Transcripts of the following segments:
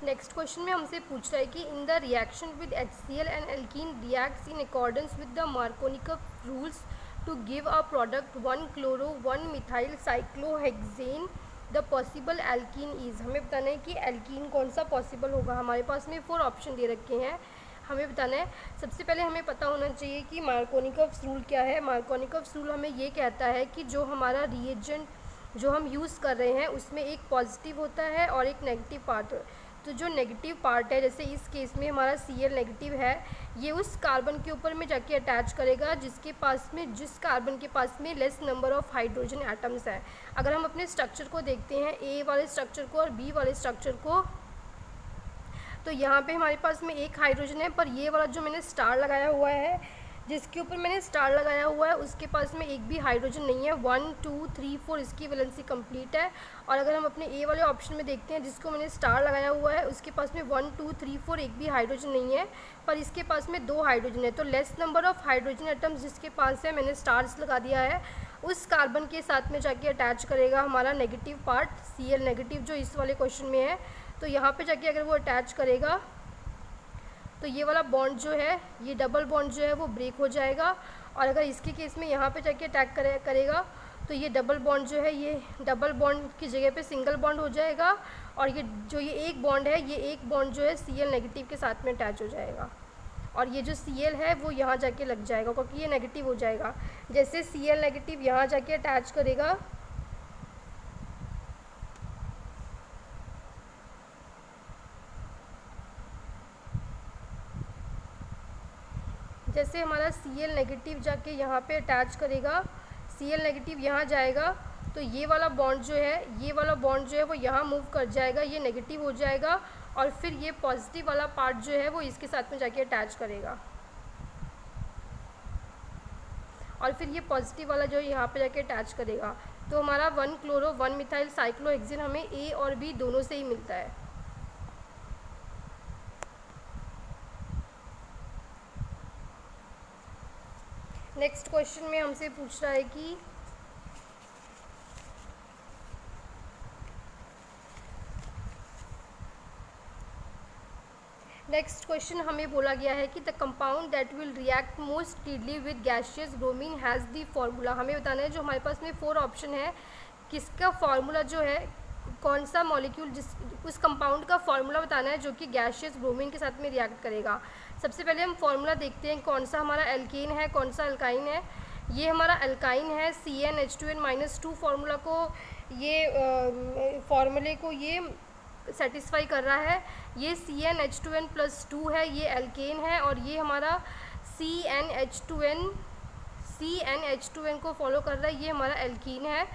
Next question में हमसे पूछ रहा है कि in the reaction with HCl and alkene reacts in accordance with the Markovnikov rules to give a product 1 chloro 1 methyl cyclohexane the possible alkene is. हमें बताना है कि एल्कीन कौन सा पॉसिबल होगा। हमारे पास में 4 ऑप्शन दे रखे हैं, हमें बताना है। सबसे पहले हमें पता होना चाहिए कि मार्कोनिकफ रूल क्या है। मार्कोनिकफ रूल हमें ये कहता है कि जो हमारा रिएजेंट जो हम यूज़ कर रहे हैं उसमें एक पॉजिटिव होता है और एक नेगेटिव पार्ट। तो जो नेगेटिव पार्ट है, जैसे इस केस में हमारा Cl नेगेटिव है, ये उस कार्बन के ऊपर में जाके अटैच करेगा जिस कार्बन के पास में less number of hydrogen atoms है। अगर हम अपने स्ट्रक्चर को देखते हैं, A वाले स्ट्रक्चर को और B वाले स्ट्रक्चर को, तो यहाँ पे हमारे पास में एक हाइड्रोजन है, पर ये वाला जो मैंने स्टार लगाया हुआ है, जिसके ऊपर मैंने स्टार लगाया हुआ है, उसके पास में एक भी हाइड्रोजन नहीं है। 1 2 3 4 इसकी वैलेंसी कंप्लीट है। और अगर हम अपने ए वाले ऑप्शन में देखते हैं, जिसको मैंने स्टार लगाया हुआ है, उसके पास में 1 2 3 4 एक भी हाइड्रोजन नहीं है, पर इसके पास में 2 हाइड्रोजन है। तो less number of hydrogen atoms जिसके पास है, मैंने स्टार्स लगा दिया है, उस कार्बन के साथ में जाके अटैच करेगा हमारा नेगेटिव पार्ट Cl नेगेटिव, जो इस वाले क्वेश्चन में है। तो यहाँ पे जाके अगर वो अटैच करेगा तो ये वाला बॉन्ड जो है, ये डबल बॉन्ड जो है वो ब्रेक हो जाएगा। और अगर इसके केस में यहाँ पे जाके अटैक करेगा तो ये डबल बॉन्ड जो है, ये डबल बॉन्ड की जगह पे सिंगल बॉन्ड हो जाएगा। और ये एक बॉन्ड है, ये एक बॉन्ड जो है Cl नेगेटिव के साथ में अटैच हो जाएगा। और ये जो Cl है वो यहाँ जाके लग जाएगा, क्योंकि ये नेगेटिव हो जाएगा। जैसे Cl नेगेटिव यहाँ जाके अटैच करेगा, जैसे हमारा Cl नेगेटिव जाके यहाँ पे अटैच करेगा, Cl नेगेटिव यहाँ जाएगा, तो ये वाला बॉन्ड जो है वो यहाँ मूव कर जाएगा, ये नेगेटिव हो जाएगा। और फिर ये पॉजिटिव वाला पार्ट जो है वो इसके साथ में जाके अटैच करेगा, और फिर ये पॉजिटिव वाला जो है यहाँ पे जाके अटैच करेगा। तो हमारा 1 क्लोरो 1 मिथाइल साइक्लोहेक्सेन हमें A और B दोनों से ही मिलता है। नेक्स्ट क्वेश्चन में हमसे पूछ रहा है कि नेक्स्ट क्वेश्चन हमें बोला गया है कि the compound that will react most speedily with gaseous bromine has the formula. हमें बताना है, जो हमारे पास में 4 ऑप्शन है, किसका फार्मूला जो है, कौन सा मॉलिक्यूल उस कंपाउंड का फार्मूला बताना है जो कि गैसियस ब्रोमीन के साथ में रिएक्ट करेगा। सबसे पहले हम फार्मूला देखते हैं, कौन सा हमारा एल्केन है, कौन सा अल्काइन है। ये हमारा अल्काइन है, CnH2n-2 फार्मूला को, ये फार्मूले को ये सेटिस्फाई कर रहा है। ये CnH2n+2 है, ये एल्केन है। और ये हमारा CnH2n को फॉलो कर रहा है, ये हमारा एल्कीन है।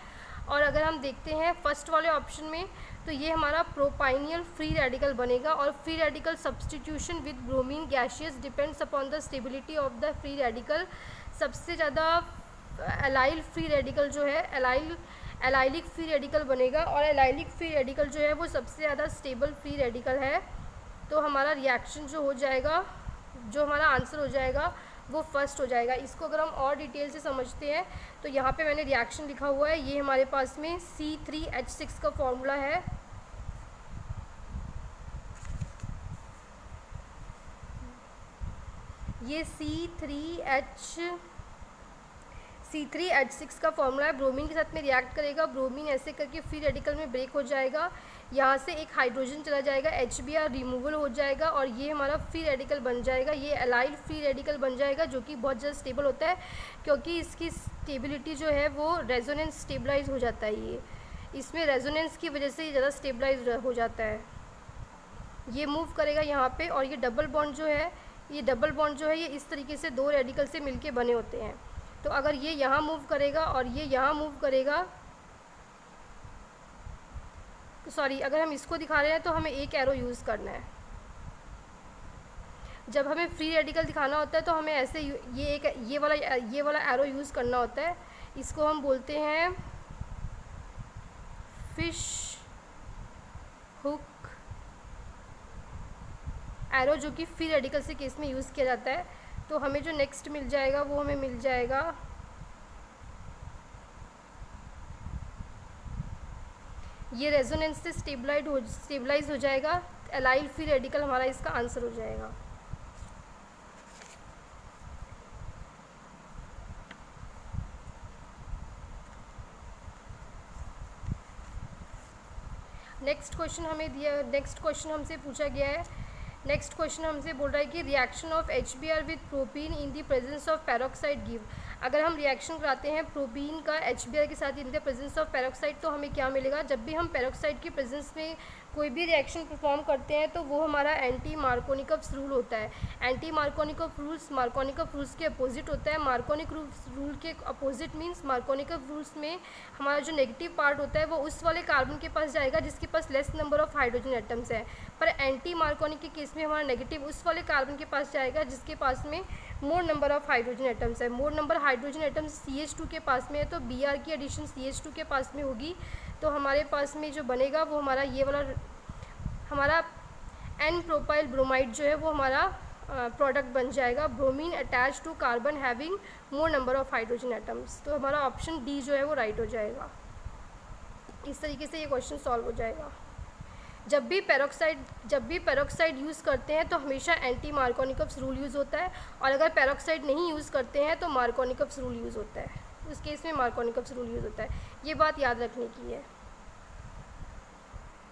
और अगर हम देखते हैं फर्स्ट वाले ऑप्शन में, तो ये हमारा प्रोपाइनियल फ्री रेडिकल बनेगा। और free radical substitution with bromine gaseous depends upon the stability of the free radical. सबसे ज़्यादा एलाइल फ्री रेडिकल जो है, एलाइलिक फ्री रेडिकल बनेगा, और एलाइलिक फ्री रेडिकल जो है वो सबसे ज़्यादा स्टेबल फ्री रेडिकल है। तो हमारा रिएक्शन जो हो जाएगा, जो हमारा आंसर हो जाएगा वो फर्स्ट हो जाएगा। इसको अगर हम और डिटेल से समझते हैं, तो यहाँ पे मैंने रिएक्शन लिखा हुआ है, ये हमारे पास में C3H6 का फॉर्मूला है। ये C3H6 का फॉर्मूला है, ब्रोमीन के साथ में रिएक्ट करेगा, ब्रोमीन ऐसे करके फ्री रेडिकल में ब्रेक हो जाएगा, यहाँ से एक हाइड्रोजन चला जाएगा, HBr रिमूवल हो जाएगा, और ये हमारा फ्री रेडिकल बन जाएगा। ये एलाइल फ्री रेडिकल बन जाएगा, जो कि बहुत ज़्यादा स्टेबल होता है, क्योंकि इसकी स्टेबिलिटी जो है वो रेजोनेंस स्टेबलाइज हो जाता है। ये इसमें रेजोनेंस की वजह से ये ज़्यादा स्टेबलाइज हो जाता है। ये मूव करेगा यहाँ पे, और ये डबल बॉन्ड जो है, ये इस तरीके से 2 रेडिकल से मिलके बने होते हैं। तो अगर ये यहाँ मूव करेगा और ये यहाँ मूव करेगा, तो सॉरी, अगर हम इसको दिखा रहे हैं तो हमें एक एरो यूज़ करना है। जब हमें फ्री रेडिकल दिखाना होता है तो हमें ऐसे ये वाला एरो यूज़ करना होता है। इसको हम बोलते हैं फिश हुक एरो, जो कि फ्री रेडिकल से केस में यूज़ किया जाता है। तो हमें जो नेक्स्ट मिल जाएगा वो हमें मिल जाएगा ये रेजोनेंस से स्टेबलाइज हो जाएगा एलाइल फ्री रेडिकल हमारा इसका आंसर हो जाएगा। नेक्स्ट क्वेश्चन हमसे पूछा गया है। नेक्स्ट क्वेश्चन हमसे बोल रहा है कि reaction of HBr with propene in the presence of peroxide give. अगर हम रिएक्शन कराते हैं प्रोपीन का HBr के साथ in the presence of peroxide तो हमें क्या मिलेगा। जब भी हम पेरोक्साइड की प्रेजेंस में कोई भी रिएक्शन परफॉर्म करते हैं तो वो हमारा एंटी मार्कोनिकव्स रूल होता है। एंटी मार्कोनिकव रूल्स के अपोजिट होता है। मार्कोनिक रूल के अपोजिट मीन्स मार्कोनिकव रूल्स में हमारा जो नेगेटिव पार्ट होता है वो उस वाले कार्बन के पास जाएगा जिसके पास less number of hydrogen atoms है, पर एंटी मार्कोनिक के केस में हमारा नेगेटिव उस वाले कार्बन के पास जाएगा जिसके पास में more number of hydrogen atoms है। More number hydrogen atoms CH2 के पास में है तो Br की एडिशन CH2 के पास में होगी, तो हमारे पास में जो बनेगा वो हमारा ये वाला हमारा N प्रोपाइल ब्रोमाइड जो है वो हमारा प्रोडक्ट बन जाएगा, bromine attach to carbon having more number of hydrogen atoms. तो हमारा ऑप्शन डी जो है वो राइट हो जाएगा। इस तरीके से ये क्वेश्चन सॉल्व हो जाएगा। जब भी पेरोक्साइड यूज़ करते हैं तो हमेशा एंटी मार्कोनिकव्स रूल यूज़ होता है, और अगर पेरोक्साइड नहीं यूज़ करते हैं तो मार्कोनिकव्स रूल यूज़ होता है। उस केस में मार्कोनिकव्स रूल यूज़ होता है। ये बात याद रखने की है।